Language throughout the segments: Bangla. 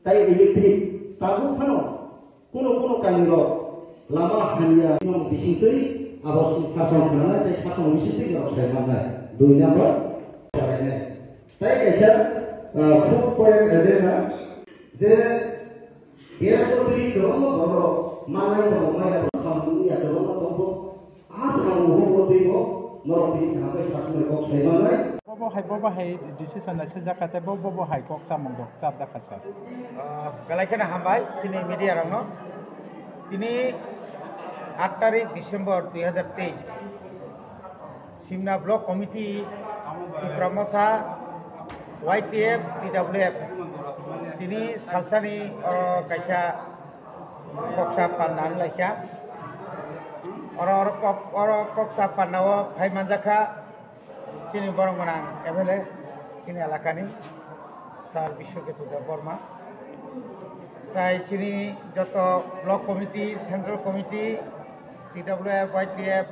তাই ইলেকট্রিক তাবু ফানো কোনো কালির লামা হানিয়া বিশিতই আবশ্যক শাসন খানায় তাই শাসন বিশিতই রক্ষায় মানায় 2 নম্বর তাই এসে খুব পয়েন্ট এজেন্ডা যে গ্যাস তৈরি করো বড় মানায় মানায় সামনে এত বড় তবু আজ কামু হবো দিব নরবি খাবে শাসনের রক্ষায় মানায় ববো হাই ডিসিশন আছে জাকাতে ববো হাই কক সামং দক চাপ জাকাসা বেলাইখানে হামবাই তিনি মিডিয়া রং তিনি 8 তারিখ ডিসেম্বর 2023 সিমনা ব্লক কমিটি প্রমথা YTF TWF তিনি সালসানি কাইসা কক্সা পান্নাং লাইকা কক্সা পান্নাও ফাই মানজাখা চিনি বরং গোনাं MLA চিনি এলাকানি স্যার বিশ্বকেতু দেব বর্মা তাই চিনি যত block committee central committee TWF YTF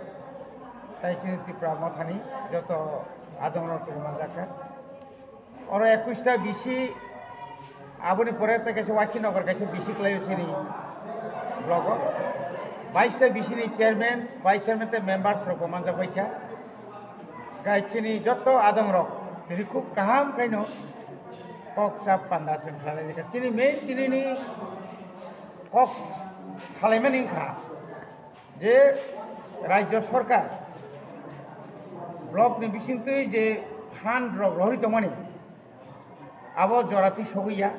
তাই চিনি ত্রিপুরা মথানি যত আদমন মানজাখা और 21টা বিসি আবনি পরে কাছে ওয়াকিনগর কাছে বিসি ক্লাই চিনি ব্লক 22টা বিসিনি চেয়ারম্যান ভাইস চেয়ারম্যান তে মেম্বারস রক মানজা পাইখা গাইছিনি যত আদম রক তিনি খুব কাহাম কাইনো কক চাপ পান্ডা जों খালে লেখা চিনি মেইন তিনিনি কক সালাইমান ইনখা যে রাজ্য সরকার ব্লক নি বিসিংতে যে ফান্ড রহিত মানি আবো জরাতি সগইয়া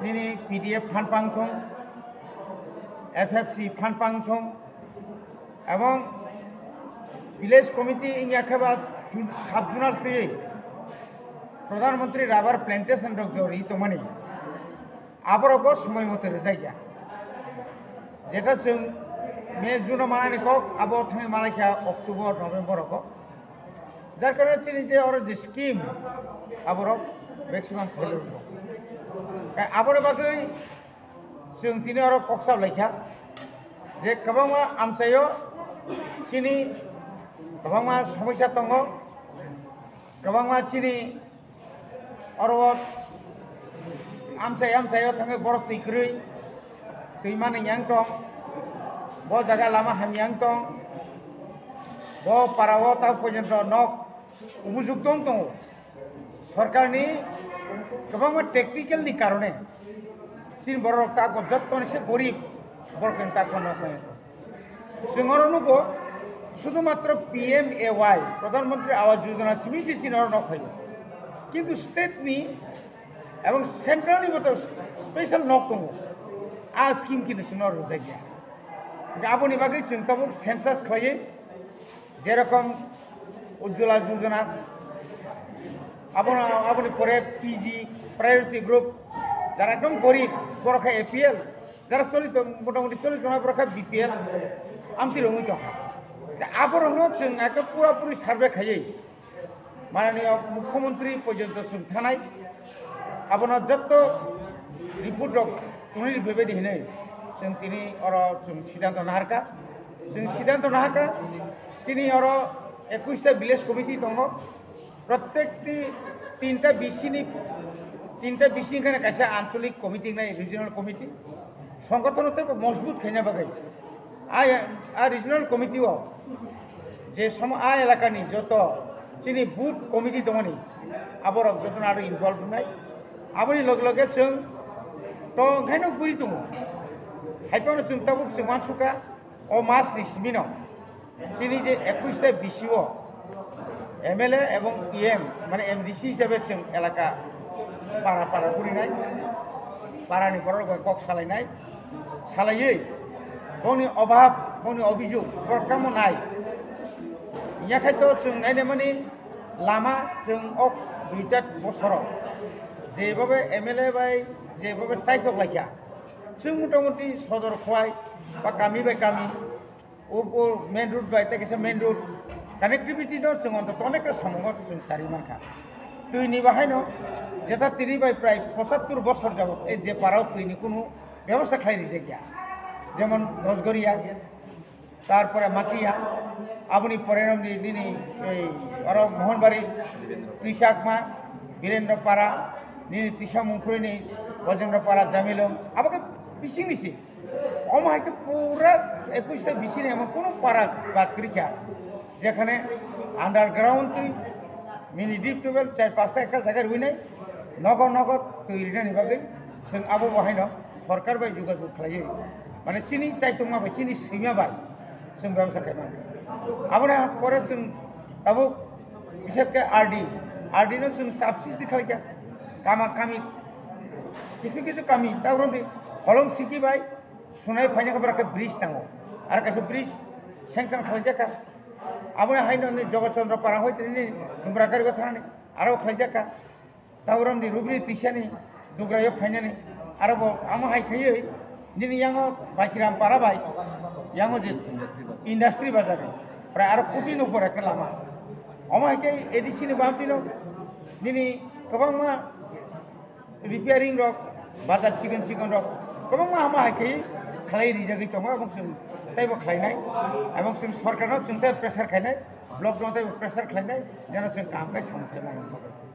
নিনি PDF ফান্ড পাংথং FFC ফান্ড পাংথং এবং ভিলেজ কমিটি ইংয়াখাবা সাব জোনাল থেকে প্রধানমন্ত্রী রাবার প্ল্যান্টেশন রক জরি তো মানে আবরগো সময় মতো রেজাইয়া যেটা जों মে জুন মানানি কক আবো থাঙ্গে মানাইখা অক্টোবর নভেম্বর কক যার কারণে চিনি যে ওর যে স্কিম আবরক ম্যাক্সিমাম ফেলুর আবর বাগৈ जों তিনি ওর কক্সাব লাইখা যে কবাংমা আমসাইও চিনি কবাংমা সমস্যা দङ কবাংমা চিনি ওর আমসাইও থাঙ্गे बर তৈক্রৈ তৈমানি yang dं bo jaga lama hamyang dं bo parao ta পর্যন্ত nok উপযুক্ত দङ সরকারনি কবাংমা টেকনিক্যালনি কারণে চিনি बर তা যত্তনি সে গরিব বরকেন তা কোন जों नुगो শুধুমাত্র PMAY প্রধানমন্ত্রী আবাস যোজনা সিমিসি চিনর নয় কিন্তু স্টেটনি এবং সেন্ট্রালনি মতো স্পেশাল নক দङ आ स्किम किनु चिनर जायगा गाबोनि बागै जों तब सेंसास खायो जेरकम उज्ज्वला योजना आबोनि परे PG प्रायोरिटी ग्रुप যারা একদম গরিব বরখা APL যারা চলিত মোটামুটি চলিত না বরখা BPL আমতি রঙই দङ আবরণ जों একটা পুরোপুরি সার্ভে খাইয়ে মাননীয় মুখ্যমন্ত্রী পর্যন্ত जों থানাই আবনা যত রিপোর্ট তুমি বেবেদি হিনে जों তিনি অর जों সিদ্ধান্ত নাহারকা जों সিদ্ধান্ত নাহাকা চিনি অর 21টা ভিলেজ কমিটি দङ প্রত্যেকটি তিনটা বিসি এখানে কাছে আঞ্চলিক কমিটি নাই রিজিওনাল কমিটি সংগঠনতে মজবুত খাইনা বাগাই রিজিওনাল কমিটিও যে এলাকানি যত চিনি বুথ কমিটি দङনি আবরক যত আরো ইনভলভ নাই আবনি লগে লগে जों তো ওখানে গুরি দङ হাইপানো जों তাবো जों মানসুকা ও মাসনি সিমিনো চিনি যে 21টা বিসিও MLA এবং EM মানে MDC হিসাবে जों এলাকা পাড়া করি নাই পাড়ানি বড় কক সালাইনাই সালাইयै गावनि अभाब गावनि अभियोग बरफ्रामो नाय इयाखायथ' जों नायनो माने लामा जों 2টা বছরাव যেভাবে MLA बाय যেভাবে সাইটক লাইকা जों মোটামুটি সদর খোয়াই বা গামি বাই গামি ও মেন রুট বাই তাকে মেন রুট কানেক্টিভিটি दं जों অন্তত অনেকটা সামঙ্গ जों সারিমানখা তুইনি বাহাইনো যেটা তিনি বাই প্রায় 75 বছর যাবত এই যে পাড়াও তুইনি কোনো ব্যবস্থা খাইনি জায়গা যেমন দশগড়িয়া তারপরে মাটিয়া আপনি পরে নিনি এই Mohanbari ত্রিশাকমা বীরেন্দ্রপাড়া ni tisha mungkuri ni wajendra para jamilom abake bising nisi omai ke pura 21 bisi ni emon kono para bat kরি kya যেখানে আন্ডারগ্রাউন্ড তুই মিনি ডিপ টিউবওয়েল 4-5টা একটা জায়গায় রুই নাই নগর নগর তৈরি না নিবাগৈ जों आबो बहायनो सरकार बाय जुगाजुग खालायो माने चिनी चाइतुंगा बाय चिनी सैमा बाय जों व्यवसाय खालामो आबोना परे जों आबो विशेष के आरडी नो जों साबसिडि खालाया कामी किछु कामी दावरंदि हलं सिकि बाय सुनाय फाइनाखौ बारके ब्रिज नांगौ आरो कासे ब्रिज सेंक्सन खालायजाका आबोना हायनो जगतचंद्र पारा होयतनि दुमराकारिखौ थानानै आरो खालायजाका दावरंदि रुबि तिसानि दुग्रायाव फाइनानै आरोबाव आमा हायखायो दिनै यांगो बाकिराम पाराबाय यांगो जे इंडास्ट्री बाजार प्राय आरो कोटी न'फोर एखे लामा अमा हायखाय एडिसिनि बामतिनो दिनै गोबां मा रिपेयारिं रक बाजार सिगोन रक गोबां मा आमा हायखाय खालाय रिजागै दङ এবং जों ताइबो खालायनाय এবং जों सरकारनाव जों ताइ प्रेसार खालायनाय ब्लक दं ताइ प्रेसार खालायनाय जेन जों कामखौ सामथाय मावनो हागोन